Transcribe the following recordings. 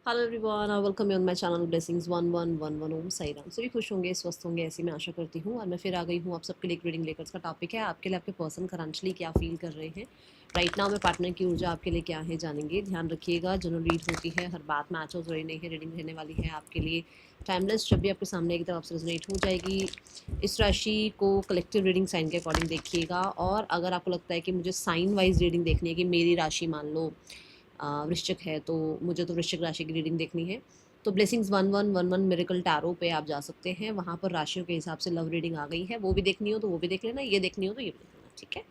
Hello everyone, welcome you on my channel blessings 1111 ओम साई राम। सभी खुश होंगे, स्वस्थ होंगे, ऐसी मैं आशा करती हूँ। और मैं फिर आ गई हूँ आप सबके लिए एक रीडिंग लेकर। इसका टॉपिक है आपके लिए आपके पर्सन करंटली क्या फील कर रहे हैं राइट नाउ। मैं पार्टनर की ऊर्जा आपके लिए क्या है जानेंगे। ध्यान रखिएगा, जनरल रीड होती है, हर बात मैच हो रही नहीं है। रीडिंग रहने वाली है आपके लिए टाइमलेस। जब भी आपके सामने एक तरफ से रेजोनेट हो जाएगी, इस राशि को कलेक्टिव रीडिंग साइन के अकॉर्डिंग देखिएगा। और अगर आपको लगता है कि मुझे साइन वाइज रीडिंग देखनी है कि मेरी राशि मान लो वृश्चिक है, तो मुझे तो वृश्चिक राशि की रीडिंग देखनी है, तो ब्लेसिंग्स 1111 मिरेकल टैरो पे आप जा सकते हैं। वहाँ पर राशियों के हिसाब से लव रीडिंग आ गई है, वो भी देखनी हो तो वो भी देख लेना, ये देखनी हो तो ये भी देख लेना, ठीक है।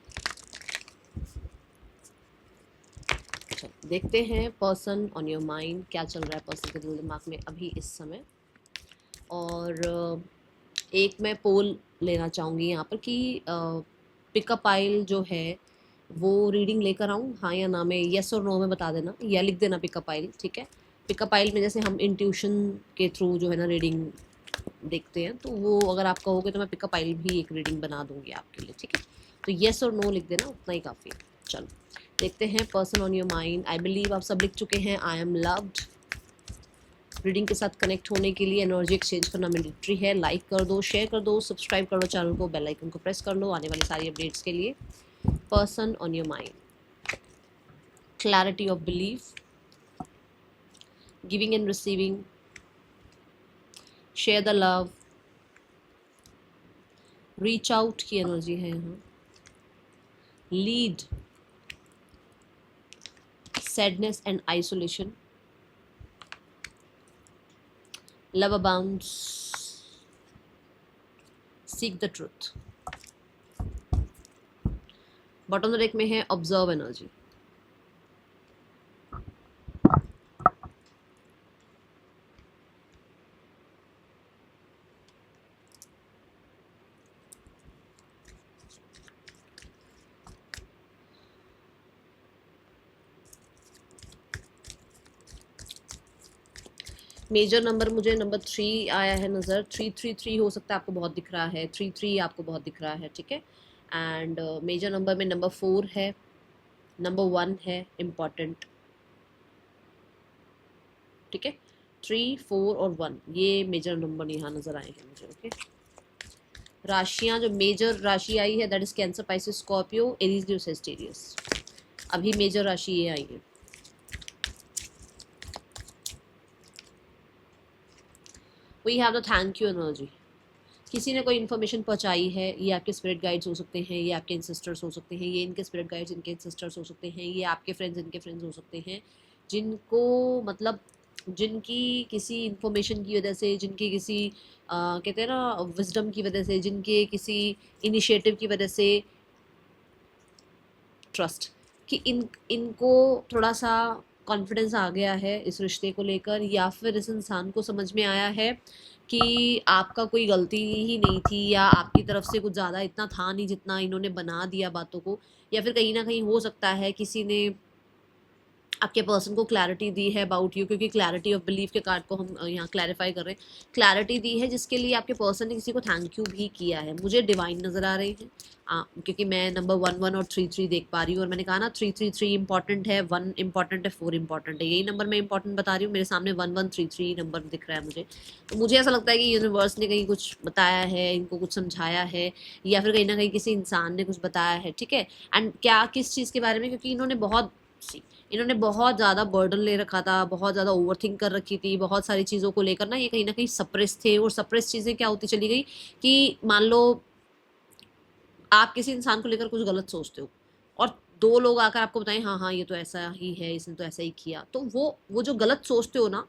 चलो देखते हैं पर्सन ऑन योर माइंड, क्या चल रहा है पर्सन के दिल दिमाग में अभी इस समय। और एक मैं पोल लेना चाहूँगी यहाँ पर कि पिकअप आइल जो है वो रीडिंग लेकर आऊँ, हाँ या ना में, येस और नो में बता देना या लिख देना पिकअप आइल, ठीक है। पिकअप आइल में जैसे हम इंट्यूशन के थ्रू जो है ना रीडिंग देखते हैं, तो वो अगर आप कहोगे तो मैं पिकअप आइल भी एक रीडिंग बना दूंगी आपके लिए, ठीक है। तो येस और नो लिख देना, उतना ही काफ़ी है। चलो देखते हैं person on your mind. I believe आप सब लिख चुके हैं आई एम लव्ड। रीडिंग के साथ कनेक्ट होने के लिए एनर्जी एक्सचेंज करना मैंडेटरी है। लाइक कर दो, शेयर कर दो, सब्सक्राइब कर लो चैनल को, बेल आइकन को प्रेस कर लो आने वाली सारी अपडेट्स के लिए। Person on your mind, clarity of belief, giving and receiving, share the love, reach out की एनर्जी है यहाँ, lead, sadness and isolation, love abounds, seek the truth. Bottom रेक में है ऑब्जर्व एनर्जी। मेजर नंबर मुझे number 3 आया है नज़र। 333 हो सकता है आपको बहुत दिख रहा है, 33 आपको बहुत दिख रहा है, ठीक है। एंड मेजर नंबर में नंबर 4 है, नंबर 1 है इम्पॉर्टेंट, ठीक है। 3, 4 और 1 ये मेजर नंबर यहाँ नज़र आए हैं मुझे, ओके। राशियाँ जो मेजर राशि आई है that is Cancer, Pisces, Scorpio, Aries, Leo, Sagittarius. अभी मेजर राशि ये आई है। We have the thank you energy. किसी ने कोई इन्फॉर्मेशन पहुंचाई है, ये आपके स्पिरिट गाइड्स हो सकते हैं, ये आपके इंसिस्टर्स हो सकते हैं, ये इनके स्पिरिट गाइड्स इनके इंसिस्टर्स हो सकते हैं, ये आपके फ्रेंड्स इनके फ्रेंड्स हो सकते हैं, जिनको मतलब जिनकी किसी इन्फॉर्मेशन की वजह से, जिनकी किसी कहते हैं ना विजडम की वजह से, जिनके किसी इनिशिएटिव की वजह से, ट्रस्ट कि इनको थोड़ा सा कॉन्फिडेंस आ गया है इस रिश्ते को लेकर, या फिर इस इंसान को समझ में आया है कि आपका कोई गलती ही नहीं थी, या आपकी तरफ से कुछ ज़्यादा इतना था नहीं जितना इन्होंने बना दिया बातों को। या फिर कहीं ना कहीं हो सकता है किसी ने आपके पर्सन को क्लैरिटी दी है अबाउट यू, क्योंकि क्लैरिटी ऑफ बिलीफ के कार्ड को हम यहाँ क्लैरिफाई कर रहे हैं। क्लैरिटी दी है जिसके लिए आपके पर्सन ने किसी को थैंक यू भी किया है, मुझे डिवाइन नज़र आ रही है। क्योंकि मैं नंबर 11 और 33 देख पा रही हूँ, और मैंने कहा ना 333 इंपॉर्टेंट है, 1 इंपॉर्टेंट है, 4 इंपॉर्टेंट है, यही नंबर मैं इंपॉर्टेंट बता रही हूँ। मेरे सामने 1133 नंबर दिख रहा है मुझे, तो मुझे ऐसा लगता है कि यूनिवर्स ने कहीं कुछ बताया है, इनको कुछ समझाया है, या फिर कहीं ना कहीं किसी इंसान ने कुछ बताया है, ठीक है। एंड क्या किस चीज़ के बारे में, क्योंकि इन्होंने बहुत ज़्यादा बर्डन ले रखा था, बहुत ज़्यादा ओवरथिंक कर रखी थी, बहुत सारी चीज़ों को लेकर ना ये कहीं ना कहीं सप्रेस थे। और सप्रेस चीज़ें क्या होती चली गई कि मान लो आप किसी इंसान को लेकर कुछ गलत सोचते हो, और 2 लोग आकर आपको बताएं हाँ हाँ ये तो ऐसा ही है, इसने तो ऐसा ही किया, तो वो जो गलत सोचते हो ना,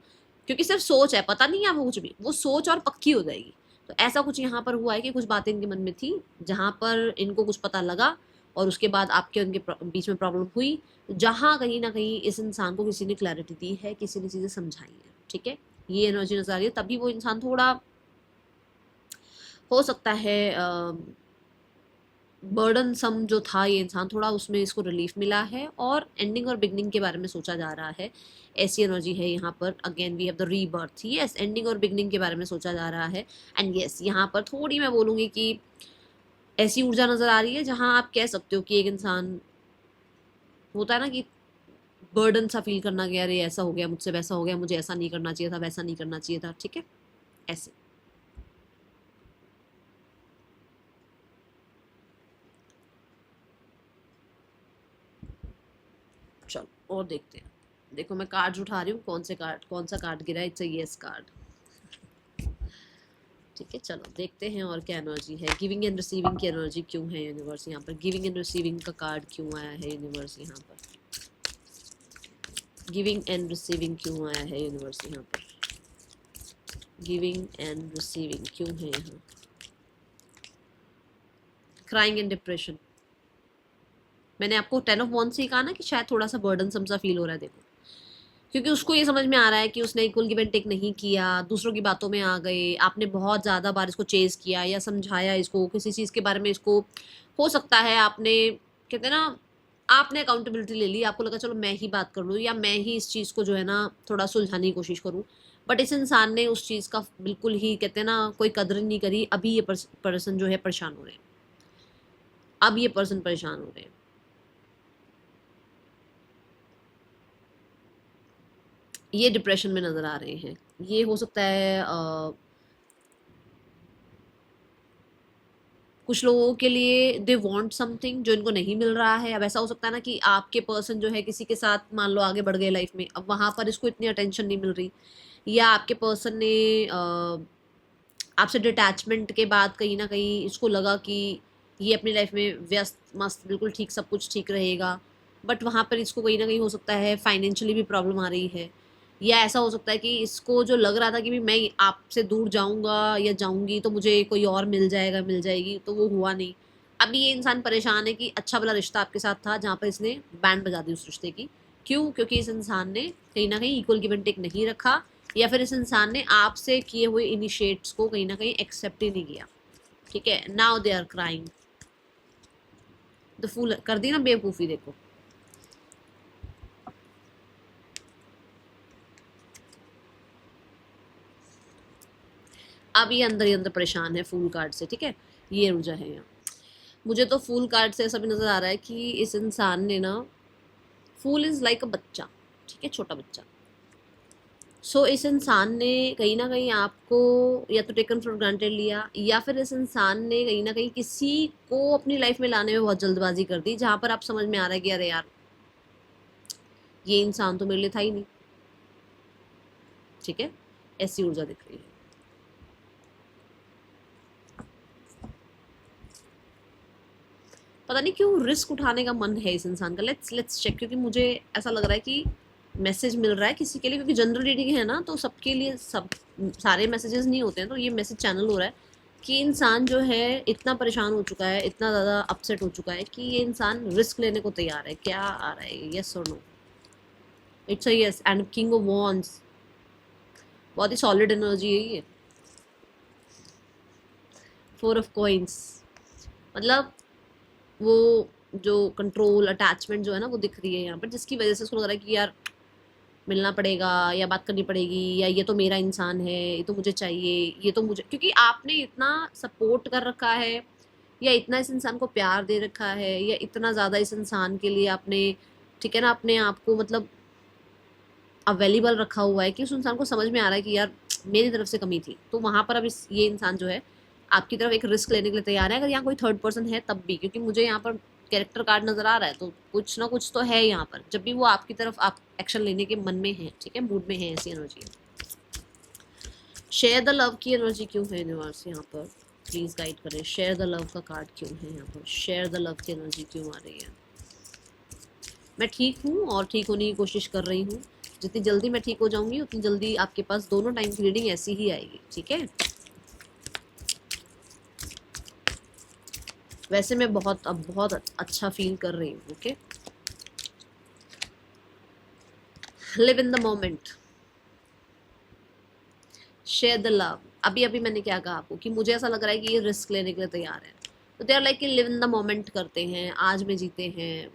क्योंकि सिर्फ सोच है, पता नहीं है आपको कुछ भी, वो सोच और पक्की हो जाएगी। तो ऐसा कुछ यहाँ पर हुआ है कि कुछ बातें इनके मन में थी, जहाँ पर इनको कुछ पता लगा, और उसके बाद आपके उनके बीच में प्रॉब्लम हुई, जहाँ कहीं ना कहीं इस इंसान को किसी ने क्लैरिटी दी है, किसी ने चीज़ें समझाई है, ठीक है। ये एनर्जी नजर आ रही है, तभी वो इंसान थोड़ा हो सकता है बर्डन सम जो था ये इंसान, थोड़ा उसमें इसको रिलीफ मिला है, और एंडिंग और बिगनिंग के बारे में सोचा जा रहा है। ऐसी एनर्जी है यहाँ पर। Again we have the rebirth, yes, ending और बिगनिंग के बारे में सोचा जा रहा है। एंड यस, यहाँ पर थोड़ी मैं बोलूँगी कि ऐसी ऊर्जा नज़र आ रही है जहाँ आप कह सकते हो कि एक इंसान, होता है ना कि बर्डन सा फील करना कि अरे ऐसा हो गया मुझसे, वैसा हो गया, मुझे ऐसा नहीं करना चाहिए था, वैसा नहीं करना चाहिए था, ठीक है, ऐसे। चलो और देखते हैं। देखो मैं कार्ड्स उठा रही हूँ, कौन सा कार्ड गिरा है, इट्स अ यस कार्ड। ठीक है, चलो देखते हैं और क्या एनर्जी है। गिविंग एंड रिसीविंग की एनर्जी क्यों है यूनिवर्स यहाँ पर, गिविंग एंड रिसीविंग का कार्ड क्यों आया है यूनिवर्स यहाँ पर, गिविंग एंड रिसीविंग क्यों आया है यूनिवर्स यहाँ पर, गिविंग एंड रिसीविंग क्यों है यहाँ। क्राइंग एंड डिप्रेशन, मैंने आपको 10 ऑफ वॉन्ड्स से ही कहा ना कि शायद थोड़ा सा बर्डन सा फील हो रहा है। देखो क्योंकि उसको ये समझ में आ रहा है कि उसने इक्वल गिव एंड टेक नहीं किया, दूसरों की बातों में आ गए, आपने बहुत ज़्यादा बार इसको चेज किया या समझाया इसको किसी चीज़ के बारे में, इसको हो सकता है आपने, कहते हैं ना, आपने अकाउंटेबिलिटी ले ली, आपको लगा चलो मैं ही बात कर लूँ या मैं ही इस चीज़ को जो है ना थोड़ा सुलझाने की कोशिश करूँ, बट इस इंसान ने उस चीज़ का बिल्कुल ही, कहते हैं ना, कोई कदर नहीं करी। अभी ये पर्सन जो है परेशान हो रहे हैं, अब ये पर्सन परेशान हो रहे हैं। ये डिप्रेशन में नज़र आ रहे हैं। ये हो सकता है कुछ लोगों के लिए दे वांट समथिंग जो इनको नहीं मिल रहा है। अब ऐसा हो सकता है ना कि आपके पर्सन जो है किसी के साथ मान लो आगे बढ़ गए लाइफ में, अब वहाँ पर इसको इतनी अटेंशन नहीं मिल रही, या आपके पर्सन ने आपसे डिटैचमेंट के बाद कहीं ना कहीं इसको लगा कि ये अपनी लाइफ में व्यस्त मस्त बिल्कुल ठीक, सब कुछ ठीक रहेगा, बट वहाँ पर इसको कहीं ना कहीं हो सकता है फाइनेंशियली भी प्रॉब्लम आ रही है, या ऐसा हो सकता है कि इसको जो लग रहा था कि भी मैं आपसे दूर जाऊंगा या जाऊंगी तो मुझे कोई और मिल जाएगा, मिल जाएगी, तो वो हुआ नहीं। अभी ये इंसान परेशान है कि अच्छा वाला रिश्ता आपके साथ था जहाँ पर इसने बैंड बजा दी उस रिश्ते की। क्यों? क्योंकि इस इंसान ने कहीं ना कहीं इक्वल गिव एंड टेक नहीं रखा, या फिर इस इंसान ने आपसे किए हुए इनिशिएट्स को कहीं ना कहीं एक्सेप्ट ही नहीं किया। ठीक है, now they are crying. The fool कर दी ना बेवकूफ़ी, देखो अब ये अंदर ही अंदर परेशान है फूल कार्ड से। ठीक है, ये ऊर्जा है यहाँ। मुझे तो फूल कार्ड से ऐसा भी नज़र आ रहा है कि इस इंसान ने ना, फूल इज़ लाइक अ बच्चा, ठीक है, छोटा बच्चा। सो इस इंसान ने कहीं ना कहीं आपको या तो टेकन फॉर ग्रांटेड लिया, या फिर इस इंसान ने कहीं ना कहीं किसी को अपनी लाइफ में लाने में बहुत जल्दबाजी कर दी, जहाँ पर आप समझ में आ रहा है कि अरे यार ये इंसान तो मेरे लिए था ही नहीं। ठीक है, ऐसी ऊर्जा दिख रही है। पता नहीं क्यों रिस्क उठाने का मन है इस इंसान का। लेट्स चेक, क्योंकि मुझे ऐसा लग रहा है कि मैसेज मिल रहा है किसी के लिए, क्योंकि जनरल रीडिंग है ना, तो सबके लिए सब सारे मैसेजेस नहीं होते हैं, तो ये मैसेज चैनल हो रहा है कि इंसान जो है इतना परेशान हो चुका है, इतना ज़्यादा अपसेट हो चुका है कि ये इंसान रिस्क लेने को तैयार है। क्या आ रहा है, यस और no? It's a yes and king of wands, बहुत ही सॉलिड एनर्जी है ये। 4 ऑफ कॉइंस, मतलब वो जो कंट्रोल अटैचमेंट जो है ना वो दिख रही है यहाँ पर, जिसकी वजह से उसको लग रहा है कि यार मिलना पड़ेगा या बात करनी पड़ेगी, या ये तो मेरा इंसान है, ये तो मुझे चाहिए, ये तो मुझे, क्योंकि आपने इतना सपोर्ट कर रखा है या इतना इस इंसान को प्यार दे रखा है या इतना ज़्यादा इस इंसान के लिए आपने, ठीक है ना, अपने आप को मतलब अवेलेबल रखा हुआ है कि उस इंसान को समझ में आ रहा है कि यार मेरी तरफ से कमी थी, तो वहाँ पर अब ये इंसान जो है आपकी तरफ एक रिस्क लेने के लिए तैयार है। अगर यहाँ कोई थर्ड पर्सन है तब भी, क्योंकि मुझे यहाँ पर कैरेक्टर कार्ड नज़र आ रहा है, तो कुछ ना कुछ तो है यहाँ पर, जब भी वो आपकी तरफ आप एक्शन लेने के मन में है, ठीक है, मूड में है, ऐसी एनर्जी है। शेयर द लव की एनर्जी क्यों है यूनिवर्स यहाँ पर, प्लीज़ गाइड करें। शेयर द लव का कार्ड क्यों है यहाँ पर, शेयर द लव की एनर्जी क्यों आ रही है। मैं ठीक हूँ और ठीक होने की कोशिश कर रही हूँ, जितनी जल्दी मैं ठीक हो जाऊंगी उतनी जल्दी आपके पास दोनों टाइम की रीडिंग ऐसी ही आएगी। ठीक है, वैसे मैं बहुत अच्छा फील कर रही हूँ। Okay, live in the moment, share the love. अभी अभी मैंने क्या कहा आपको कि मुझे ऐसा लग रहा है कि ये रिस्क लेने के लिए तैयार है, तो दे आर लाइक कि लिव इन द मोमेंट करते हैं, आज में जीते हैं,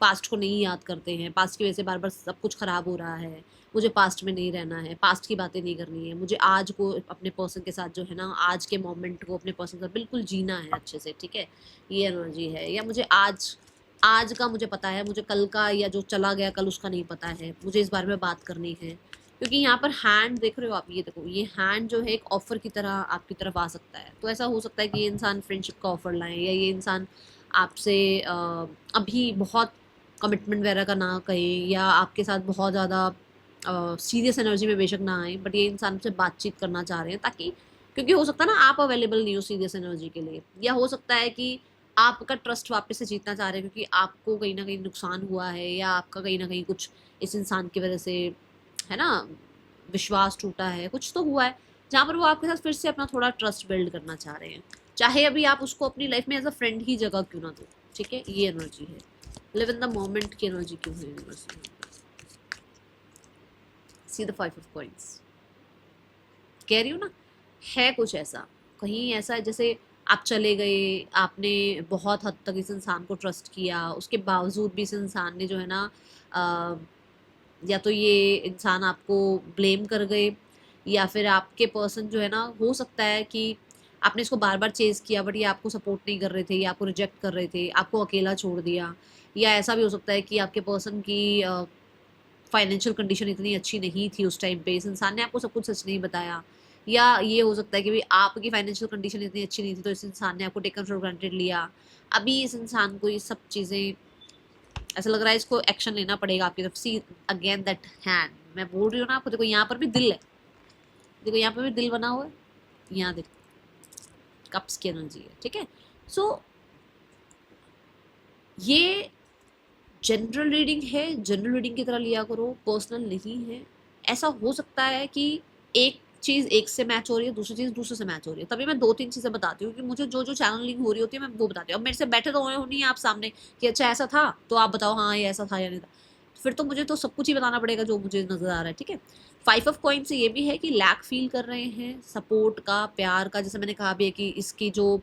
पास्ट को नहीं याद करते हैं, पास्ट की वजह से बार बार सब कुछ ख़राब हो रहा है, मुझे पास्ट में नहीं रहना है, पास्ट की बातें नहीं करनी है, मुझे आज को अपने पर्सन के साथ जो है ना, आज के मोमेंट को अपने पर्सन के साथ बिल्कुल जीना है अच्छे से। ठीक है, ये एनर्जी है, या मुझे आज आज का मुझे पता है, मुझे कल का या जो चला गया कल उसका नहीं पता है, मुझे इस बारे में बात करनी है। क्योंकि यहाँ पर हैंड देख रहे हो आप, ये देखो, ये हैंड जो है एक ऑफर की तरह आपकी तरफ आ सकता है। तो ऐसा हो सकता है कि ये इंसान फ्रेंडशिप का ऑफर लाए, या ये इंसान आपसे अभी बहुत कमिटमेंट वगैरह का ना कहे, या आपके साथ बहुत ज़्यादा सीरियस एनर्जी में बेशक ना आए, बट ये इंसान से बातचीत करना चाह रहे हैं, ताकि क्योंकि हो सकता है ना आप अवेलेबल नहीं हो सीरियस एनर्जी के लिए, या हो सकता है कि आपका ट्रस्ट वापस से जीतना चाह रहे हैं, क्योंकि आपको कहीं ना कहीं नुकसान हुआ है, या आपका कहीं ना कहीं कुछ इस इंसान की वजह से, है ना, विश्वास टूटा है, कुछ तो हुआ है, जहाँ पर वो आपके साथ फिर से अपना थोड़ा ट्रस्ट बिल्ड करना चाह रहे हैं। चाहे अभी आप उसको अपनी लाइफ में एज अ फ्रेंड ही जगह क्यों ना दो, ठीक है, ये एनर्जी है। लिव इन द मोमेंट की एनर्जी क्यों है यूनिवर्स में? सी द 5 ऑफ कॉइंस, कह रही हूँ ना, है कुछ ऐसा, कहीं ऐसा है जैसे आप चले गए, आपने बहुत हद तक इस इंसान को ट्रस्ट किया, उसके बावजूद भी इस इंसान ने जो है ना, अ, या तो ये इंसान आपको ब्लेम कर गए, या फिर आपके पर्सन जो है ना, हो सकता है कि आपने इसको बार बार चेज किया बट ये आपको सपोर्ट नहीं कर रहे थे, या आपको रिजेक्ट कर रहे थे, आपको अकेला छोड़ दिया। या ऐसा भी हो सकता है कि आपके पर्सन की फाइनेंशियल कंडीशन इतनी अच्छी नहीं थी उस टाइम पे, इस इंसान ने आपको सब कुछ सच नहीं बताया। या ये हो सकता है कि भाई आपकी फाइनेंशियल कंडीशन इतनी अच्छी नहीं थी, तो इस इंसान ने आपको टेकन फॉर ग्रांटेड लिया। अभी इस इंसान को ये सब चीज़ें, ऐसा लग रहा है इसको एक्शन लेना पड़ेगा आपकी तरफ। सी अगेन दैट हैंड, मैं बोल रही हूँ ना आपको, देखो यहाँ पर भी दिल है, देखो यहाँ पर भी दिल बना हुआ है, यहाँ देखो कप्स की एनर्जी है, ठीक है। सो ये जनरल रीडिंग है, जनरल रीडिंग की तरह लिया करो, पर्सनल नहीं है। ऐसा हो सकता है कि एक चीज़ एक से मैच हो रही है, दूसरी चीज़ दूसरे से मैच हो रही है, तभी मैं 2-3 चीज़ें बताती हूँ कि मुझे जो जो चैनलिंग हो रही होती है मैं वो बताती हूँ। अब मेरे से बैठे तो नहीं आप सामने कि अच्छा ऐसा था तो आप बताओ हाँ ये ऐसा था या नहीं था, फिर तो मुझे तो सब कुछ ही बताना पड़ेगा जो मुझे नज़र आ रहा है, ठीक है। 5 ऑफ कॉइंस से ये भी है कि लैक फील कर रहे हैं सपोर्ट का, प्यार का, जैसे मैंने कहा भी है कि इसकी जो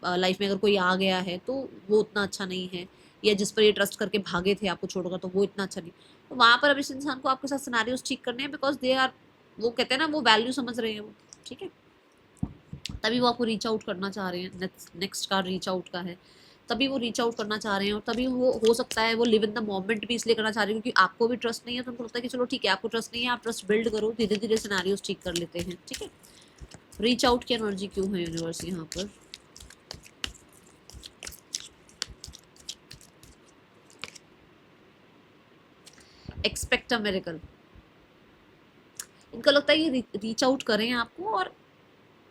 लाइफ में अगर कोई आ गया है तो वो उतना अच्छा नहीं है, या जिस पर ये ट्रस्ट करके भागे थे आपको छोड़कर तो वो इतना अच्छा नहीं। तो वहाँ पर अब इस इंसान को आपके साथ सिनेरियोस ठीक करने हैं, बिकॉज दे आर, वो कहते हैं ना, वो वैल्यू समझ रहे हैं वो, ठीक है। तभी वो आपको रीच आउट करना चाह रहे हैं। नेक्स्ट कार्ड रीच आउट का है, तभी वो रीच आउट करना चाह रहे हैं। और तभी वो हो सकता है वो लिव इन द मोमेंट भी इसलिए करना चाह रहे हैं क्योंकि आपको भी ट्रस्ट नहीं है, तो उनको लगता है कि चलो ठीक है, आपको ट्रस्ट नहीं है, आप ट्रस्ट बिल्ड करो, धीरे धीरे सिनेरियोस ठीक कर लेते हैं, ठीक है। रीच आउट की एनर्जी क्यों है यूनिवर्स यहाँ पर? एक्सपेक्ट अ मिरेकल, इनको लगता है ये रीच आउट करें आपको और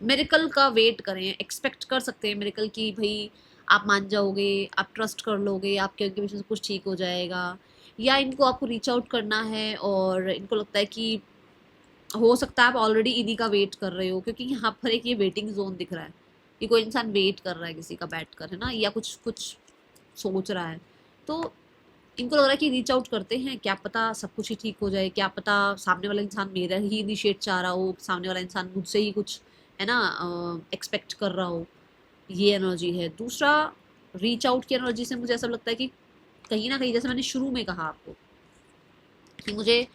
मिरेकल का वेट करें, एक्सपेक्ट कर सकते हैं मिरेकल की, भाई आप मान जाओगे, आप ट्रस्ट कर लोगे, आपके उनके पीछे से कुछ ठीक हो जाएगा। या इनको आपको रीच आउट करना है और इनको लगता है कि हो सकता है आप ऑलरेडी इन्हीं का वेट कर रहे हो, क्योंकि यहाँ पर एक ये वेटिंग जोन दिख रहा है कि कोई इंसान वेट कर रहा है किसी का बैठ कर, है ना, या कुछ कुछ सोच रहा है। तो इनको लग रहा है कि रीच आउट करते हैं, क्या पता सब कुछ ही ठीक हो जाए, क्या पता सामने वाला इंसान मेरा ही इनिशिएट चाह रहा हो, सामने वाला इंसान मुझसे ही कुछ, है ना, एक्सपेक्ट कर रहा हो। ये एनर्जी है। दूसरा, रीच आउट की एनर्जी से मुझे ऐसा लगता है कि कहीं ना कहीं, जैसे मैंने शुरू में कहा आपको कि मुझे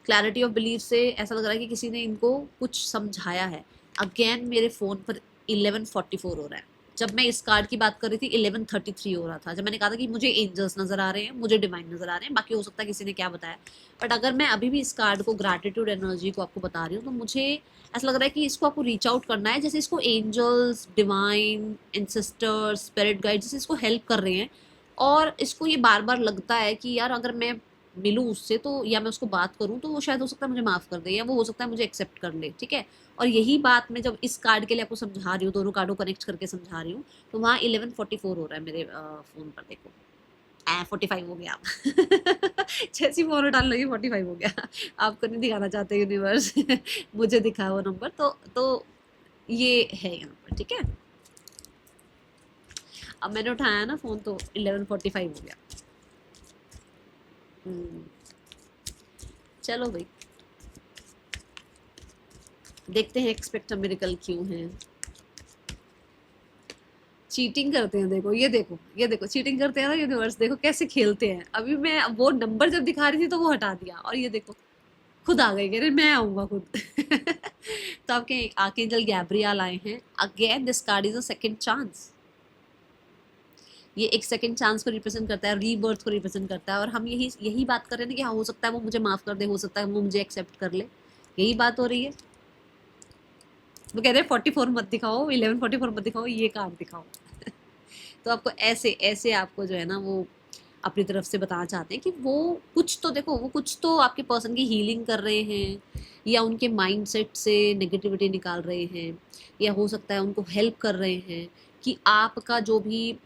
क्लैरिटी ऑफ बिलीफ से ऐसा लग रहा है कि किसी ने इनको कुछ समझाया है। अगेन मेरे फ़ोन पर 11:44 हो रहा है, जब मैं इस कार्ड की बात कर रही थी 11:33 हो रहा था, जब मैंने कहा था कि मुझे एंजल्स नज़र आ रहे हैं, मुझे डिवाइन नज़र आ रहे हैं, बाकी हो सकता है किसी ने क्या बताया। बट अगर मैं अभी भी इस कार्ड को, ग्रैटिट्यूड एनर्जी को आपको बता रही हूँ, तो मुझे ऐसा लग रहा है कि इसको आपको रीच आउट करना है, जैसे इसको angels, divine, ancestors, spirit guide जैसे इसको हेल्प कर रहे हैं। और इसको ये बार बार लगता है कि यार अगर मैं मिलूँ उससे, तो या मैं उसको बात करूँ तो वो शायद हो सकता है मुझे माफ़ कर दे, या वो हो सकता है मुझे एक्सेप्ट कर ले, ठीक है। और यही बात मैं जब इस कार्ड के लिए आपको समझा रही हूँ, दोनों कार्डों कनेक्ट करके समझा रही हूँ, तो वहाँ 11:44 हो रहा है मेरे फ़ोन पर, देखो 45 हो गया। जैसी फ़ोन उठाने लगी 45 हो गया। आपको नहीं दिखाना चाहते यूनिवर्स, मुझे दिखा वो नंबर, तो ये है यहाँ पर, ठीक है। अब मैंने उठाया ना फ़ोन तो 11:45 हो गया। चलो भाई, देखते हैं एक्सपेक्ट अ मिरेकल क्यों है। चीटिंग करते हैं, देखो ये देखो, ये देखो चीटिंग करते हैं ना यूनिवर्स, देखो कैसे खेलते हैं। अभी मैं वो नंबर जब दिखा रही थी तो वो हटा दिया, और ये देखो खुद आ गए, कह रहे मैं आऊंगा खुद। तो आपके आर्कएंजल गैब्रियल आए हैं। Again this card is a second chance. ये एक सेकंड चांस को रिप्रेजेंट करता है, रीबर्थ को रिप्रेजेंट करता है। और हम यही यही बात कर रहे हैं ना कि हाँ हो सकता है वो मुझे माफ़ कर दे, हो सकता है वो मुझे एक्सेप्ट कर ले, यही बात हो रही है। वो कहते हैं 44 मत दिखाओ, 1144 मत दिखाओ, ये कार्ड दिखाओ। तो आपको ऐसे ऐसे आपको जो है ना वो अपनी तरफ से बताना चाहते हैं कि वो कुछ तो देखो, वो कुछ तो आपके पर्सन की हीलिंग कर रहे हैं, या उनके माइंडसेट से नेगेटिविटी निकाल रहे हैं, या हो सकता है उनको हेल्प कर रहे हैं कि आपका जो भी,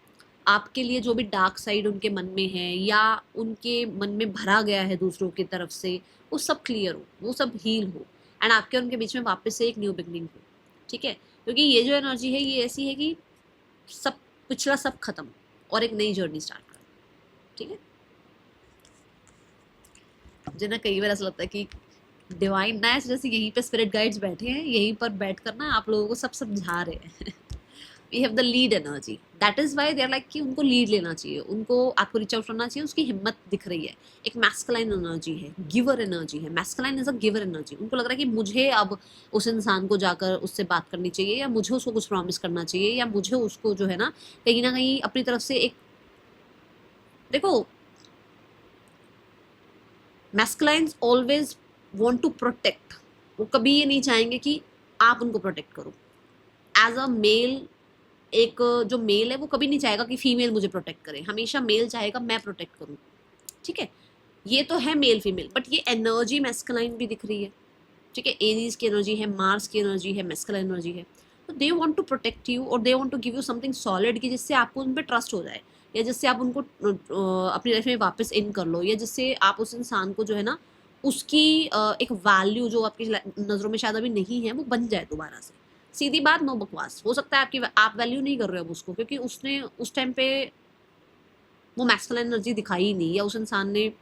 आपके लिए जो भी डार्क साइड उनके मन में है या उनके मन में भरा गया है दूसरों की तरफ से, वो सब क्लियर हो, वो सब हील हो, एंड आपके और उनके बीच में वापस से एक न्यू बिगनिंग हो। ठीक है, क्योंकि ये जो एनर्जी है ये ऐसी है कि सब पिछला सब खत्म और एक नई जर्नी स्टार्ट कर। ठीक है, मुझे ना कई बार ऐसा लगता है कि डिवाइन ना ऐसे जैसे यहीं पे स्पिरिट गाइड्स बैठे हैं, यहीं पर बैठ कर ना आप लोगों को सब समझा रहे हैं। We have the lead energy, that is why they are like कि उनको लीड लेना चाहिए, उनको आपको रीच आउट करना चाहिए, उसकी हिम्मत दिख रही है। एक मैस्कुलाइन एनर्जी है, गिवर एनर्जी है, masculine is a giver energy. उनको लग रहा है कि मुझे अब उस इंसान को जाकर उससे बात करनी चाहिए, या मुझे उसको कुछ प्रॉमिस करना चाहिए, या मुझे उसको जो है ना कहीं अपनी तरफ से एक, देखो मैस्कुलाइंस ऑलवेज वांट टू प्रोटेक्ट, वो कभी ये नहीं चाहेंगे कि आप उनको प्रोटेक्ट करो। एज अ मेल, एक जो मेल है वो कभी नहीं चाहेगा कि फीमेल मुझे प्रोटेक्ट करे, हमेशा मेल चाहेगा मैं प्रोटेक्ट करूं। ठीक है, ये तो है मेल फीमेल, बट ये एनर्जी मैस्कुलाइन भी दिख रही है। ठीक है, एरीज की एनर्जी है, मार्स की एनर्जी है, मैस्कुलाइन एनर्जी है। तो they want to protect you और they want to give you something solid कि जिससे आपको उन पर ट्रस्ट हो जाए, या जिससे आप उनको अपनी लाइफ में वापस इन कर लो, या जिससे आप उस इंसान को जो है ना उसकी एक वैल्यू जो आपकी नज़रों में शायद अभी नहीं है वो बन जाए दोबारा से। सीधी बात, नो बकवास। हो सकता है आपकी आप वैल्यू नहीं कर रहे हो उसको, क्योंकि उसने उस टाइम पे वो मैस्कुलाइन एनर्जी दिखाई ही नहीं, या उस इंसान ने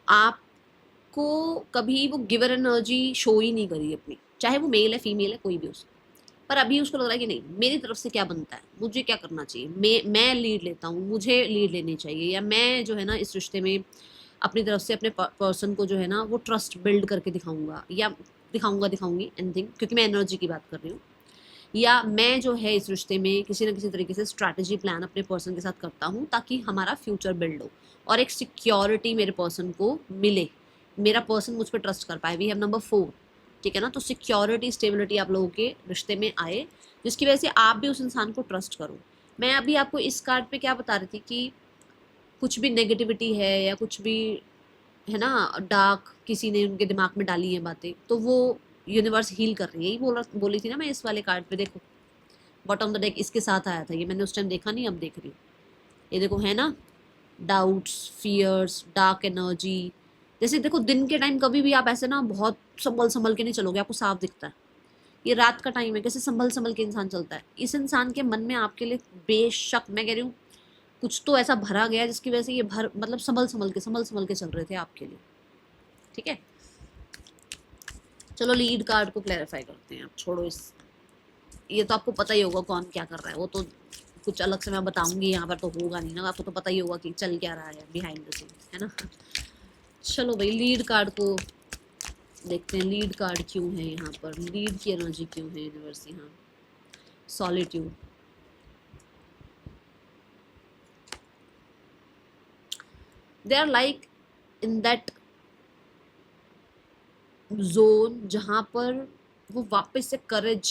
आपको कभी वो गिवर एनर्जी शो ही नहीं करी अपनी, चाहे वो मेल है फीमेल है कोई भी उसको। पर अभी उसको लग रहा है कि नहीं, मेरी तरफ से क्या बनता है, मुझे क्या करना चाहिए, मैं लीड लेता हूँ, मुझे लीड लेनी चाहिए, या मैं जो है ना इस रिश्ते में अपनी तरफ से अपने पर्सन को जो है ना वो ट्रस्ट बिल्ड करके दिखाऊंगा, या दिखाऊंगी एनीथिंग, क्योंकि मैं एनर्जी की बात कर रही हूँ। या मैं जो है इस रिश्ते में किसी न किसी तरीके से स्ट्रैटेजी प्लान अपने पर्सन के साथ करता हूँ ताकि हमारा फ्यूचर बिल्ड हो और एक सिक्योरिटी मेरे पर्सन को मिले, मेरा पर्सन मुझ पर ट्रस्ट कर पाए। We have number 4। ठीक है ना, तो सिक्योरिटी स्टेबिलिटी आप लोगों के रिश्ते में आए, जिसकी वजह से आप भी उस इंसान को ट्रस्ट करो। मैं अभी आपको इस कार्ड पे क्या बता रही थी कि कुछ भी नेगेटिविटी है या कुछ भी है ना डार्क किसी ने उनके दिमाग में डाली है बातें, तो वो यूनिवर्स हील कर रही है, यही बोली थी ना मैं इस वाले कार्ड पे। देखो बॉटम ऑफ द डेक इसके साथ आया था, ये मैंने उस टाइम देखा नहीं, अब देख रही हूँ। ये देखो है ना, डाउट्स, फियर्स, डार्क एनर्जी। जैसे देखो दिन के टाइम कभी भी आप ऐसे ना बहुत संभल संभल के नहीं चलोगे, आपको साफ दिखता है। ये रात का टाइम है, कैसे संभल संभल के इंसान चलता है। इस इंसान के मन में आपके लिए बेशक मैं कह रही हूँ कुछ तो ऐसा भरा गया जिसकी वजह से ये भर मतलब संभल संभल के चल रहे थे आपके लिए। ठीक है, चलो लीड कार्ड को क्लैरिफाई करते हैं, अब छोड़ो इस, ये तो आपको पता ही होगा कौन क्या कर रहा है, वो तो कुछ अलग से मैं बताऊंगी यहाँ पर तो होगा नहीं ना, आपको तो पता ही होगा कि चल क्या रहा है बिहाइंड द सीन, है ना। चलो भाई लीड कार्ड को देखते हैं, लीड कार्ड क्यों है यहाँ पर, लीड की एनर्जी क्यों है यूनिवर्स यहाँ। Solitude, they are like in that zone जहाँ पर वो वापस से करेज,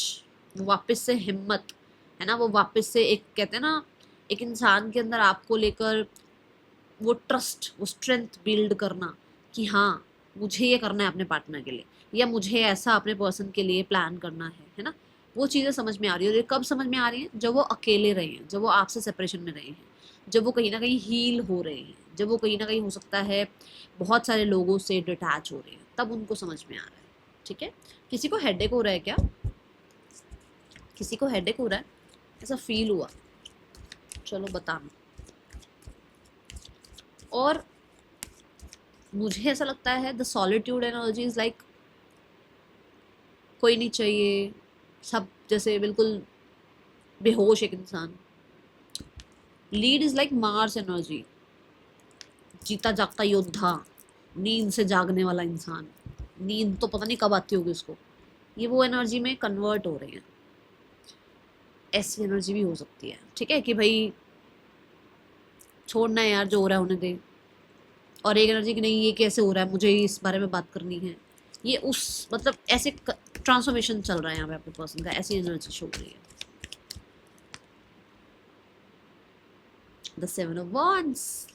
वो वापस से हिम्मत, है ना, वो वापस से एक कहते हैं ना एक इंसान के अंदर आपको लेकर वो ट्रस्ट, वो स्ट्रेंथ बिल्ड करना कि हाँ मुझे ये करना है अपने पार्टनर के लिए, या मुझे ऐसा अपने पर्सन के लिए प्लान करना है ना। वो चीज़ें समझ में आ रही है, और ये कब समझ में आ रही हैं, जब वो अकेले रहे हैं, जब वो आपसे सेपरेशन में रहे हैं, जब वो कहीं ना कहीं हील हो रहे हैं, जब वो कहीं ना कहीं हो सकता है बहुत सारे लोगों से डिटैच हो रहे हैं, तब उनको समझ में आ रहा है। ठीक है, किसी को हेडेक हो रहा है क्या, किसी को हेडेक हो रहा है, ऐसा फील हुआ, चलो बताना। और मुझे ऐसा लगता है the solitude energy is like कोई नहीं चाहिए, सब जैसे बिल्कुल बेहोश एक इंसान। Lead is like Mars energy, जीता जागता योद्धा, नींद से जागने वाला इंसान, नींद तो पता नहीं कब आती होगी उसको, ये वो एनर्जी में कन्वर्ट हो रहे हैं। ऐसी एनर्जी भी हो सकती है, ठीक है, कि भाई छोड़ना है यार, जो हो रहा है होने दे। और एक एनर्जी की नहीं, ये कैसे हो रहा है, मुझे इस बारे में बात करनी है। ये उस मतलब ऐसे ट्रांसफॉर्मेशन चल रहा है यहाँ पे आपके पर्सन का, ऐसी एनर्जी शो हो रही है। The seven of wands,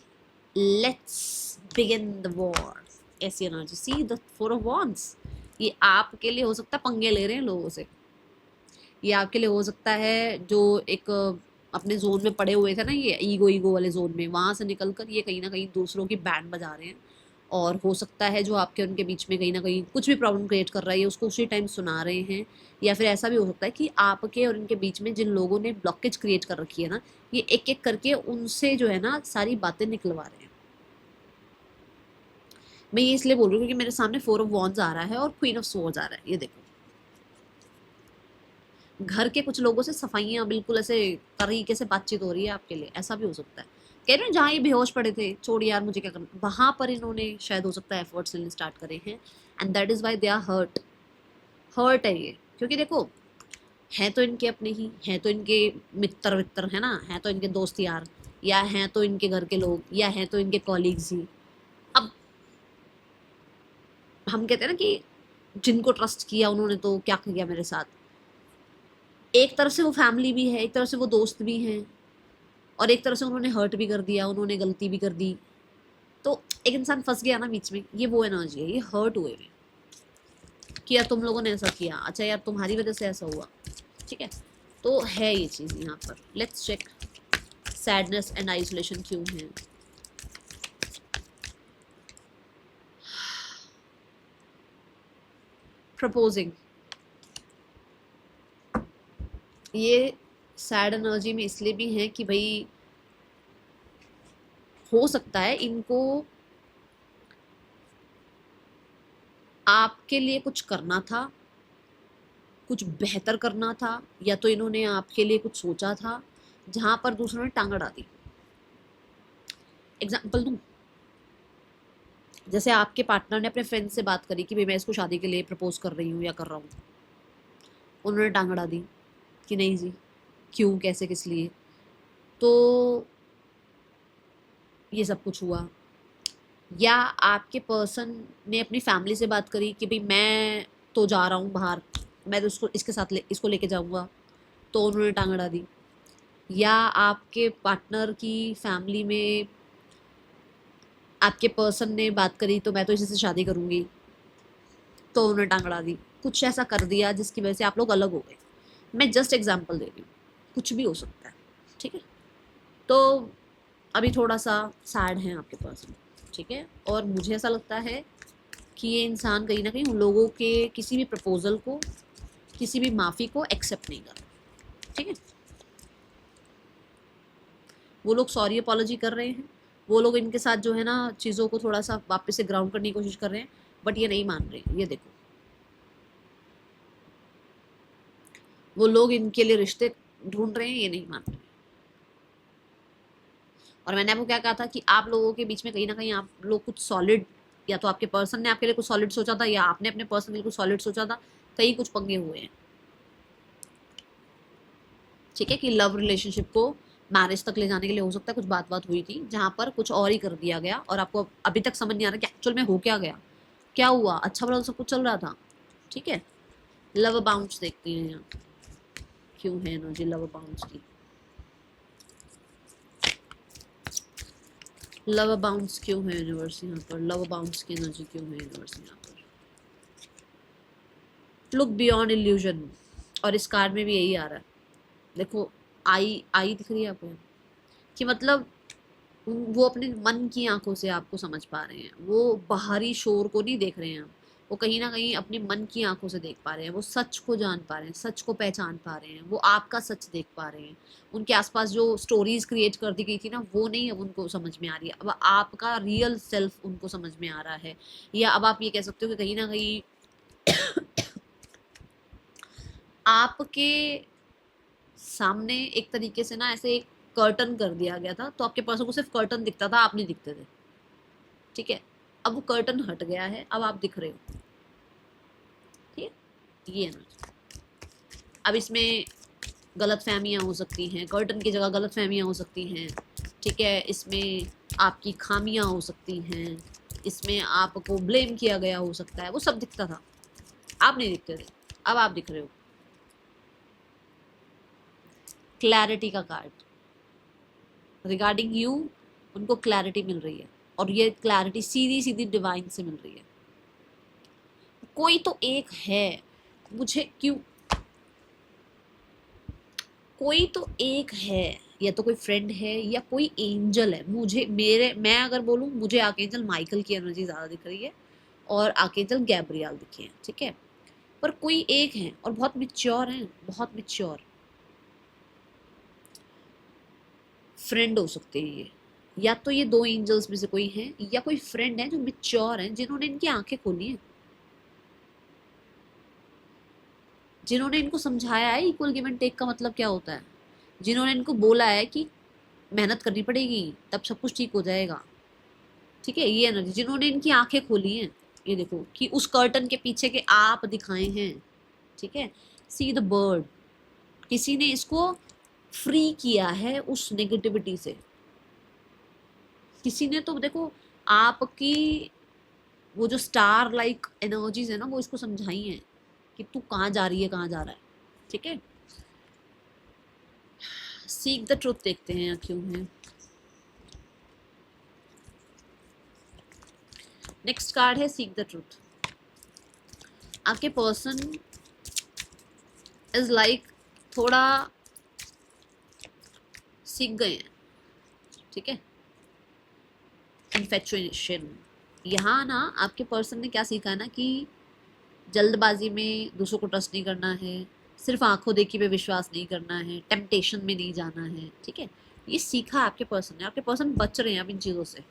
let's begin the war, ऐसी energy. See the four of wands, ये आपके लिए हो सकता है पंगे ले रहे हैं लोगों से, ये आपके लिए हो सकता है जो एक अपने जोन में पड़े हुए थे ना, ये ईगो ईगो वाले जोन में, वहां से निकलकर ये कहीं ना कहीं दूसरों की बैंड बजा रहे हैं। और हो सकता है जो आपके उनके बीच में कहीं ना कहीं कुछ भी प्रॉब्लम क्रिएट कर रहा है, उसको उसी टाइम सुना रहे हैं। या फिर ऐसा भी हो सकता है कि आपके और इनके बीच में जिन लोगों ने ब्लॉकेज क्रिएट कर रखी है ना, ये एक एक करके उनसे जो है ना सारी बातें निकलवा रहे हैं। मैं ये इसलिए बोल रही हूँ क्योंकि मेरे सामने फोर ऑफ वॉन्ड्स आ रहा है और क्वीन ऑफ स्वॉर्ड्स आ रहा है। ये देखो, घर के कुछ लोगों से सफाइयाँ बिल्कुल ऐसे तरीके से बातचीत हो रही है आपके लिए, ऐसा भी हो सकता है। कह रहे हैं जहाँ ये बेहोश पड़े थे, छोड़ यार मुझे क्या करना, वहां पर इन्होंने शायद हो सकता है एफर्ट्स लेने स्टार्ट करे हैं, and that is why they are hurt. Hurt है ये, क्योंकि देखो हैं तो इनके अपने ही, हैं तो इनके मित्र वित्र है ना, हैं तो इनके दोस्त यार, या हैं तो इनके घर के लोग, या हैं तो इनके कॉलीग्स ही। अब हम कहते हैं ना कि जिनको ट्रस्ट किया उन्होंने तो क्या किया मेरे साथ, एक तरफ से वो फैमिली भी है, एक तरफ से वो दोस्त भी हैं, और एक तरफ से उन्होंने हर्ट भी कर दिया, उन्होंने गलती भी कर दी। तो एक इंसान फंस गया ना बीच में, ये वो एनर्जी है, ये हर्ट हुए में कि यार तुम लोगों ने ऐसा किया, अच्छा यार तुम्हारी वजह से ऐसा हुआ, ठीक है। तो है ये चीज़ यहाँ पर। Let's check sadness and isolation क्यों है। प्रपोजिंग, ये सैड एनर्जी में इसलिए भी है कि भाई हो सकता है इनको आपके लिए कुछ करना था, कुछ बेहतर करना था, या तो इन्होंने आपके लिए कुछ सोचा था जहां पर दूसरों ने टांग अड़ा दी। एग्जाम्पल दूं, जैसे आपके पार्टनर ने अपने फ्रेंड से बात करी कि भाई मैं इसको शादी के लिए प्रपोज कर रही हूँ या कर रहा हूँ, उन्होंने टांग अड़ा दी कि नहीं जी, क्यों, कैसे, किस लिए। तो ये सब कुछ हुआ। या आपके पर्सन ने अपनी फैमिली से बात करी कि भाई मैं तो जा रहा हूँ बाहर, मैं तो इसके साथ इसको लेके जाऊँगा, तो उन्होंने टांग अड़ा दी। या आपके पार्टनर की फैमिली में आपके पर्सन ने बात करी तो मैं तो इसी से शादी करूँगी, तो उन्होंने टांग अड़ा दी। कुछ ऐसा कर दिया जिसकी वजह से आप लोग अलग हो गए। मैं जस्ट एग्जाम्पल दे रही हूँ, कुछ भी हो सकता है, ठीक है। तो अभी थोड़ा सा सैड है आपके पर्सन, ठीक है। और मुझे ऐसा लगता है कि ये इंसान कहीं ना कहीं उन लोगों के किसी भी प्रपोजल को, किसी भी माफ़ी को एक्सेप्ट नहीं कर रहा, ठीक है। वो लोग सॉरी अपॉलॉजी कर रहे हैं, वो लोग इनके साथ जो है ना चीज़ों को थोड़ा सा वापस से ग्राउंड करने की कोशिश कर रहे हैं, बट ये नहीं मान रहे। ये देखो, वो लोग इनके लिए रिश्ते ढूंढ रहे हैं, ये नहीं मान रहे। और मैंने आपको क्या कहा था कि आप लोगों के बीच में कहीं ना कहीं आप लोग कुछ सॉलिड, या तो आपके पर्सन ने आपके लिए कुछ सॉलिड सोचा था, या आपने अपने पर्सन के लिए कुछ सॉलिड सोचा था, कहीं कुछ पंगे हुए हैं, ठीक है। कि लव रिलेशनशिप को मैरिज तक ले जाने के लिए हो सकता है कुछ बात हुई थी जहां पर कुछ और ही कर दिया गया, और आपको अभी तक समझ नहीं आ रहा कि एक्चुअल में हो क्या गया, क्या हुआ, अच्छा बड़ा सब कुछ चल रहा था, ठीक है। लव बाउंस देखते हैं यहाँ क्यों है एनर्जी लव बाउंस की। लव बाउंस क्यों है यूनिवर्स यहाँ पर, लव बाउंस की एनर्जी क्यों है यूनिवर्स यहाँ पर। लुक बियॉन्ड इल्यूजन, और इस कार्ड में भी यही आ रहा है। देखो आई आई दिख रही है आपको, कि मतलब वो अपने मन की आंखों से आपको समझ पा रहे हैं, वो बाहरी शोर को नहीं देख रहे हैं, वो कहीं ना कहीं अपने मन की आंखों से देख पा रहे हैं, वो सच को जान पा रहे हैं, सच को पहचान पा रहे हैं, वो आपका सच देख पा रहे हैं। उनके आसपास जो स्टोरीज क्रिएट कर दी गई थी ना, वो नहीं अब उनको समझ में आ रही है, अब आपका रियल सेल्फ उनको समझ में आ रहा है। या अब आप ये कह सकते हो कि कहीं ना कहीं आपके सामने एक तरीके से ना ऐसे एक कर्टन कर दिया गया था, तो आपके पर्सन को सिर्फ कर्टन दिखता था, आप नहीं दिखते थे, ठीक है। अब वो कर्टन हट गया है, अब आप दिख रहे हो, ठीक है। ये है ना, अब इसमें गलत फहमियाँ हो सकती हैं, कर्टन की जगह गलत फहमियाँ हो सकती हैं, ठीक है। इसमें आपकी खामियां हो सकती हैं, इसमें आपको ब्लेम किया गया हो सकता है, वो सब दिखता था। आप नहीं दिखते थे, अब आप दिख रहे हो। क्लैरिटी का कार्ड रिगार्डिंग यू, उनको क्लैरिटी मिल रही है, और ये क्लैरिटी सीधी सीधी डिवाइन से मिल रही है। कोई तो एक है, मुझे क्यों, कोई तो एक है, या तो कोई फ्रेंड है या कोई एंजल है। मुझे मेरे मैं अगर बोलूँ, मुझे आर्कएंजल माइकल की एनर्जी ज़्यादा दिख रही है और आर्कएंजल गैब्रियल दिखे हैं, ठीक है। पर कोई एक है और बहुत मिच्योर हैं, बहुत मिच्योर फ्रेंड हो सकते हैं ये, या तो ये दो एंजल्स में से कोई है, या कोई फ्रेंड है जो मिच्योर हैं, जिन्होंने इनकी आंखें खोली हैं, जिन्होंने इनको समझाया है इक्वल गिव एंड टेक का मतलब क्या होता है, जिन्होंने इनको बोला है कि मेहनत करनी पड़ेगी तब सब कुछ ठीक हो जाएगा, ठीक है। ये एनर्जी, जिन्होंने इनकी आंखें खोली हैं, ये देखो कि उस कर्टन के पीछे के आप दिखाए हैं, ठीक है। सी द बर्ड, किसी ने इसको फ्री किया है उस नेगेटिविटी से, किसी ने तो देखो आपकी वो जो स्टार लाइक एनर्जीज है ना, वो इसको समझाई है कि तू कहाँ जा रही है, कहाँ जा रहा है, ठीक है। सीक द ट्रुथ देखते हैं क्यों है। नेक्स्ट कार्ड है सीक द ट्रुथ। आपके पर्सन इज लाइक थोड़ा सीख गए हैं, ठीक है। इन्फेचुएशन, यहाँ ना आपके पर्सन ने क्या सीखा है ना, कि जल्दबाजी में दूसरों को ट्रस्ट नहीं करना है, सिर्फ आंखों देखी पे विश्वास नहीं करना है, टेम्पटेशन में नहीं जाना है, ठीक है। ये सीखा आपके पर्सन ने, आपके पर्सन बच रहे हैं अब इन चीज़ों से।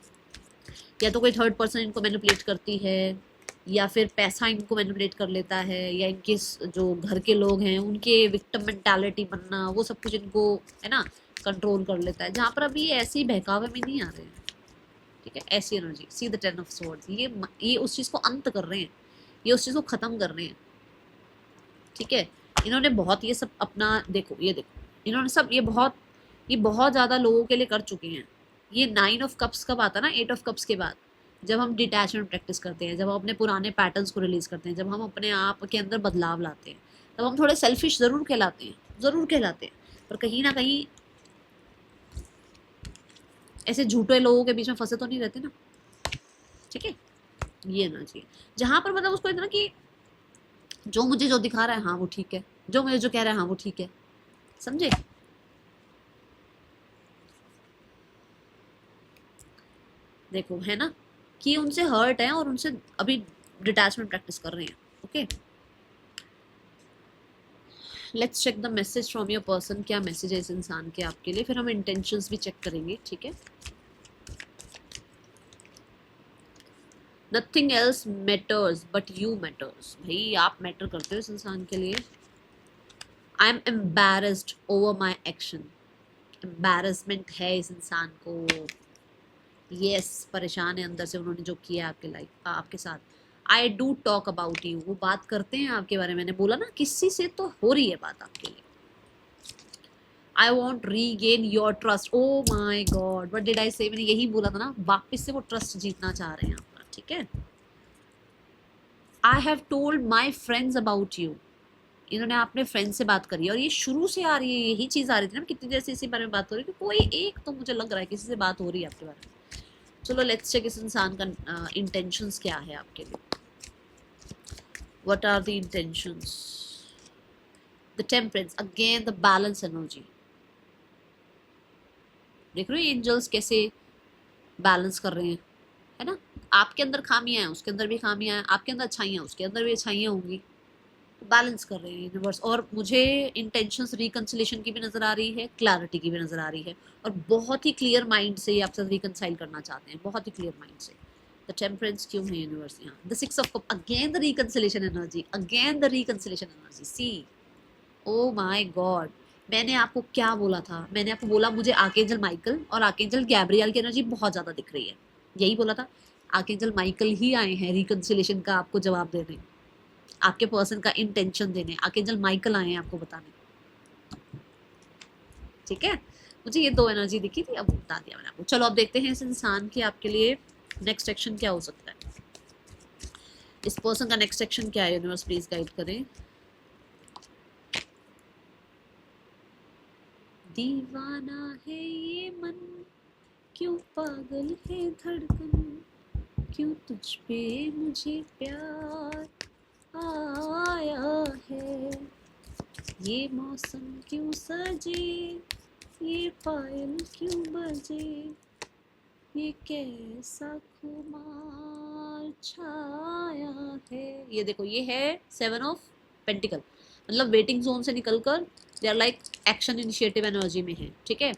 या तो कोई थर्ड पर्सन इनको मैनिपुलेट करती है, या फिर पैसा इनको मैनिपुलेट कर लेता है, या इनके जो घर के लोग हैं उनके विक्टिम मेंटालिटी बनना, वो सब कुछ इनको है ना कंट्रोल कर लेता है। जहाँ पर अभी ऐसे ही बहकावे में नहीं आ रहे हैं, ठीक है। ऐसी energy, see the 10 of swords, ये उस चीज़ को अंत कर रहे हैं, ये उस चीज़ को ख़त्म कर रहे हैं, ठीक है। इन्होंने बहुत ये सब अपना, देखो ये देखो, इन्होंने सब ये बहुत ज़्यादा लोगों के लिए कर चुके हैं। ये 9 ऑफ कप्स कब आता है ना, 8 ऑफ कप्स के बाद, जब हम डिटैचमेंट प्रैक्टिस करते हैं, जब हम अपने पुराने पैटर्न्स को रिलीज करते हैं, जब हम अपने आप के अंदर बदलाव लाते हैं, तब हम थोड़े सेल्फिश ज़रूर कहलाते हैं, ज़रूर कहलाते हैं, पर कहीं ना कहीं ऐसे झूठे लोगों के बीच में फंसे तो नहीं रहते ना, ठीक है। ये ना चाहिए जहाँ पर मतलब उसको इतना कि जो मुझे जो दिखा रहा है हाँ वो ठीक है, जो मुझे जो कह रहा है हाँ वो ठीक है, समझे। देखो है ना कि उनसे हर्ट है और उनसे अभी डिटैचमेंट प्रैक्टिस कर रहे हैं, okay. Let's check the message from your person, क्या मैसेज है इस इंसान के आपके लिए, फिर हम इंटेंशंस भी चेक करेंगे, ठीक है। Nothing else matters but you matters, भाई आप मैटर करते हो इस इंसान के लिए। I am embarrassed over my action, embarrassment है इस इंसान को, यस परेशान है अंदर से, उन्होंने जो किया आपके लाइफ आपके साथ। I do talk about you, वो बात करते हैं आपके बारे में, मैंने बोला ना किसी से तो हो रही है बात आपके लिए। I want regain your trust, oh my god what did I say, मैंने यही बोला था ना, वापस से वो ट्रस्ट जीतना चाह रहे हैं आपका, ठीक है। I have told my friends about you, इन्होंने अपने फ्रेंड से बात करी, और ये शुरू से आ रही है, यही चीज़ आ रही थी ना, कितनी देर से इसी बारे में बात हो रही है कि कोई एक तो मुझे लग रहा है किसी से बात हो रही है आपके बारे में। चलो लेट्स चेक इस इंसान का इंटेंशंस क्या है आपके लिए। What are the intentions, the temperance, again the balance energy, देख रहे हो एंजल्स कैसे बैलेंस कर रहे हैं, है ना। आपके अंदर खामियां हैं, उसके अंदर भी खामियां हैं, आपके अंदर अच्छाइयां, उसके अंदर भी अच्छाइयां होंगी, बैलेंस कर रहे हैं यूनिवर्स। और मुझे इंटेंशंस रिकंसिलेशन की भी नज़र आ रही है, क्लैरिटी की भी नज़र आ रही है, और बहुत ही क्लियर माइंड से ये आपसे रिकंसाइल करना चाहते हैं, बहुत ही क्लियर माइंड से। द टेम्परेंस क्यों है यूनिवर्स यहाँ, the 6 of cup, again the reconciliation energy, again the reconciliation energy, see oh my god. मैंने आपको क्या बोला था, मैंने आपको बोला मुझे आर्कएंजल माइकल और आर्कएंजल गैब्रियल की एनर्जी बहुत ज़्यादा दिख रही है, यही बोला था। आर्कएंजल माइकल ही आए हैं रिकंसिलेशन का आपको जवाब देने, आपके पर्सन का इंटेंशन देने, आर्कएंजल माइकल आए हैं आपको बताने। ठीक है, मुझे ये 2 एनर्जी दिखी थी, अब बता दिया मैंने आपको। चलो अब देखते हैं इस इंसान के आपके लिए नेक्स्ट एक्शन क्या हो सकता है। इस पर्सन का नेक्स्ट एक्शन क्या है, यूनिवर्स प्लीज गाइड करें। दीवाना है ये मन, क्यों पागल है धड़कन, क्यों तुझ पे मुझे प्यार आया है, ये मौसम क्यों सजे, ये पायल क्यों बजे, ये कैसा खुमार छाया है। ये देखो, ये है 7 ऑफ पेंटिकल, मतलब वेटिंग जोन से निकलकर they are like action initiative energy में है, ठीक है।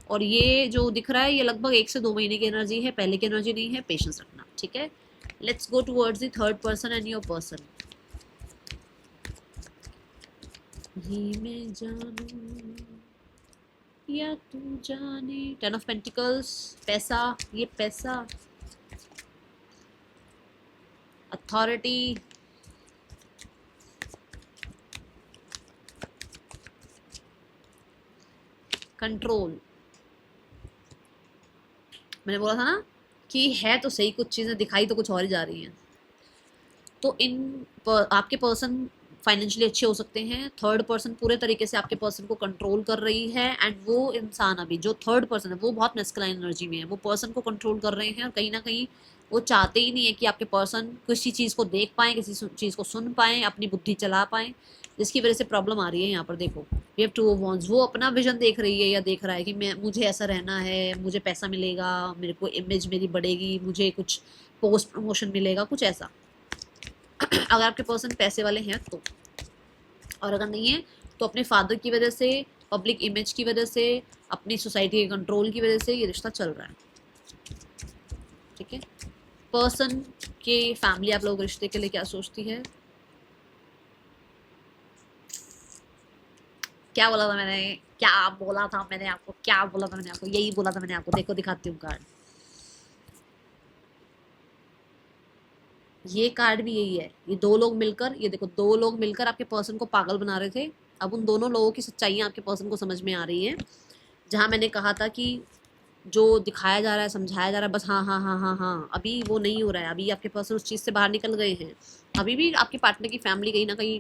और ये जो दिख रहा है ये लगभग 1 से 2 महीने की एनर्जी है, पहले की एनर्जी नहीं है, पेशेंस रखना, ठीक है। Let's go towards the third person and your person. ये मैं जानूं या तू जाने, 10 ऑफ पेंटिकल्स, पैसा, ये पैसा, अथॉरिटी, कंट्रोल। मैंने बोला था ना कि है तो सही, कुछ चीज़ें दिखाई तो कुछ और ही जा रही हैं। तो आपके पर्सन फाइनेंशियली अच्छे हो सकते हैं, थर्ड पर्सन पूरे तरीके से आपके पर्सन को कंट्रोल कर रही है, एंड वो इंसान अभी जो थर्ड पर्सन है वो बहुत मैस्कुलाइन एनर्जी में है, वो पर्सन को कंट्रोल कर रहे हैं, और कहीं ना कहीं वो चाहते ही नहीं है कि आपके पर्सन किसी चीज़ को देख पाएँ, किसी चीज़ को सुन पाएँ, अपनी बुद्धि चला पाएँ, जिसकी वजह से प्रॉब्लम आ रही है। यहाँ पर देखो वी हैव 2 ऑफ वांड्स, वो अपना विजन देख रही है या देख रहा है कि मुझे ऐसा रहना है, मुझे पैसा मिलेगा, मेरे को इमेज मेरी बढ़ेगी, मुझे कुछ पोस्ट प्रमोशन मिलेगा, कुछ ऐसा। अगर आपके पर्सन पैसे वाले हैं तो, और अगर नहीं है तो अपने फादर की वजह से, पब्लिक इमेज की वजह से, अपनी सोसाइटी के कंट्रोल की वजह से ये रिश्ता चल रहा है, ठीक है। पर्सन के फैमिली आप लोग रिश्ते के लिए क्या सोचती है, क्या बोला था मैंने, क्या बोला था मैंने आपको, क्या बोला था मैंने आपको, यही बोला था मैंने आपको। देखो दिखाती हूँ कार्ड, ये कार्ड भी यही है। ये 2 लोग मिलकर, ये देखो 2 लोग मिलकर आपके पर्सन को पागल बना रहे थे। अब उन दोनों लोगों की सच्चाइयाँ आपके पर्सन को समझ में आ रही हैं। जहाँ मैंने कहा था कि जो दिखाया जा रहा है, समझाया जा रहा है, बस हाँ हाँ हाँ हाँ हाँ, अभी वो नहीं हो रहा है। अभी आपके पर्सन उस चीज़ से बाहर निकल गए हैं। अभी भी आपके पार्टनर की फैमिली कहीं ना कहीं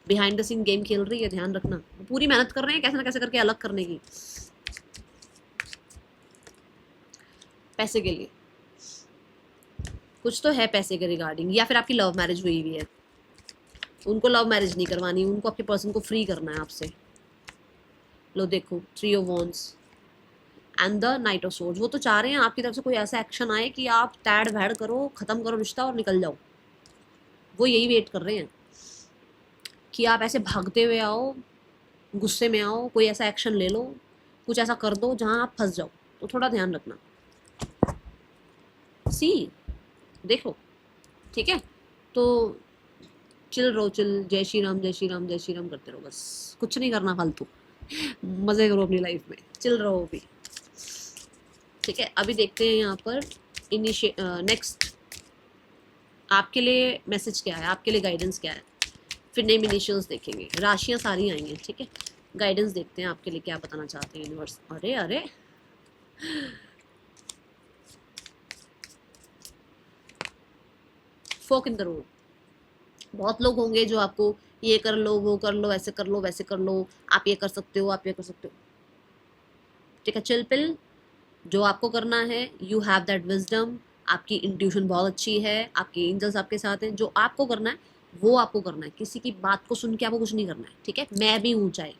बिहाइंड द सीन गेम खेल रही है, ध्यान रखना। वो पूरी मेहनत कर रहे हैं कैसे ना कैसे करके अलग करने की, पैसे के लिए। कुछ तो है पैसे के रिगार्डिंग, या फिर आपकी लव मैरिज हुई हुई है, उनको लव मैरिज नहीं करवानी, उनको आपके पर्सन को फ्री करना है आपसे। लो देखो 3 of wands and the night of swords. वो तो चाह रहे हैं आपकी तरफ से कोई ऐसा एक्शन आए कि आप तैड़ भैड़ करो, खत्म करो रिश्ता और निकल जाओ। वो यही वेट कर रहे हैं कि आप ऐसे भागते हुए आओ, गुस्से में आओ, कोई ऐसा एक्शन ले लो, कुछ ऐसा कर दो जहां आप फंस जाओ। तो थोड़ा ध्यान रखना। सी देखो, ठीक है। तो चिल रहो, चिल, जय श्री राम जय श्री राम जय श्री राम करते रहो, बस कुछ नहीं करना फालतू, मजे करो अपनी लाइफ में, चिल रहो भी, ठीक है। अभी देखते हैं यहाँ पर नेक्स्ट आपके लिए मैसेज क्या है, आपके लिए गाइडेंस क्या है। फिर नेम इनिशियल्स देखेंगे, राशियां सारी आई हैं, ठीक है। गाइडेंस देखते हैं आपके लिए क्या बताना चाहते हैं यूनिवर्स। अरे अरे फोक इन द रोड, बहुत लोग होंगे जो आपको ये कर लो, वो कर लो, ऐसे कर लो, वैसे कर लो, आप ये कर सकते हो, आप ये कर सकते हो, ठीक है। चिल पिल, जो आपको करना है, यू हैव दैट विजडम, आपकी इंट्यूशन बहुत अच्छी है, आपके एंजल्स आपके साथ हैं। जो आपको करना है वो आपको करना है, किसी की बात को सुन के आपको कुछ नहीं करना है, ठीक है। मैं भी हूँ चाहे,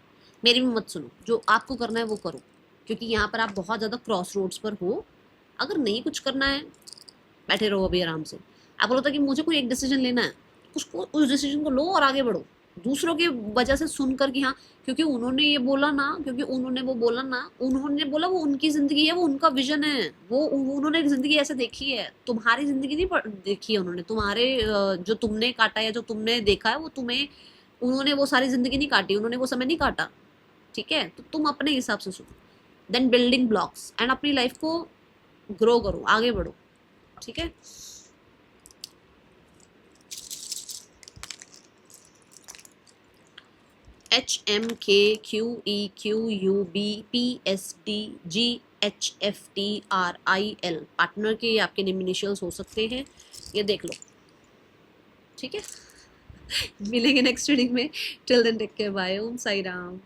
मेरी भी मत सुनो, जो आपको करना है वो करो, क्योंकि यहाँ पर आप बहुत ज़्यादा क्रॉस रोड्स पर हो। अगर नहीं कुछ करना है, बैठे रहो अभी आराम से। आप बोलता कि मुझे कोई एक डिसीजन लेना है, उसको उस डिसीजन को लो और आगे बढ़ो। दूसरों की वजह से सुनकर कि हाँ क्योंकि उन्होंने ये बोला ना, क्योंकि उन्होंने वो बोला ना, उन्होंने बोला, वो उनकी जिंदगी है, वो उनका विजन है, वो उन्होंने जिंदगी ऐसे देखी है। तुम्हारी जिंदगी नहीं देखी है उन्होंने, तुम्हारे जो तुमने काटा या जो तुमने देखा है वो तुम्हें, उन्होंने वो सारी जिंदगी नहीं काटी, उन्होंने वो समय नहीं काटा, ठीक है। तो तुम अपने हिसाब से सुनो, देन बिल्डिंग ब्लॉक्स, एंड अपनी लाइफ को ग्रो करो, आगे बढ़ो, ठीक है। HMKQEQUBPSDGHFTRIL, पार्टनर के ये आपके नेम इनिशियल्स हो सकते हैं, ये देख लो। ठीक है, मिलेंगे नेक्स्ट रीडिंग में। Till then take care, bye, Om Sai Ram.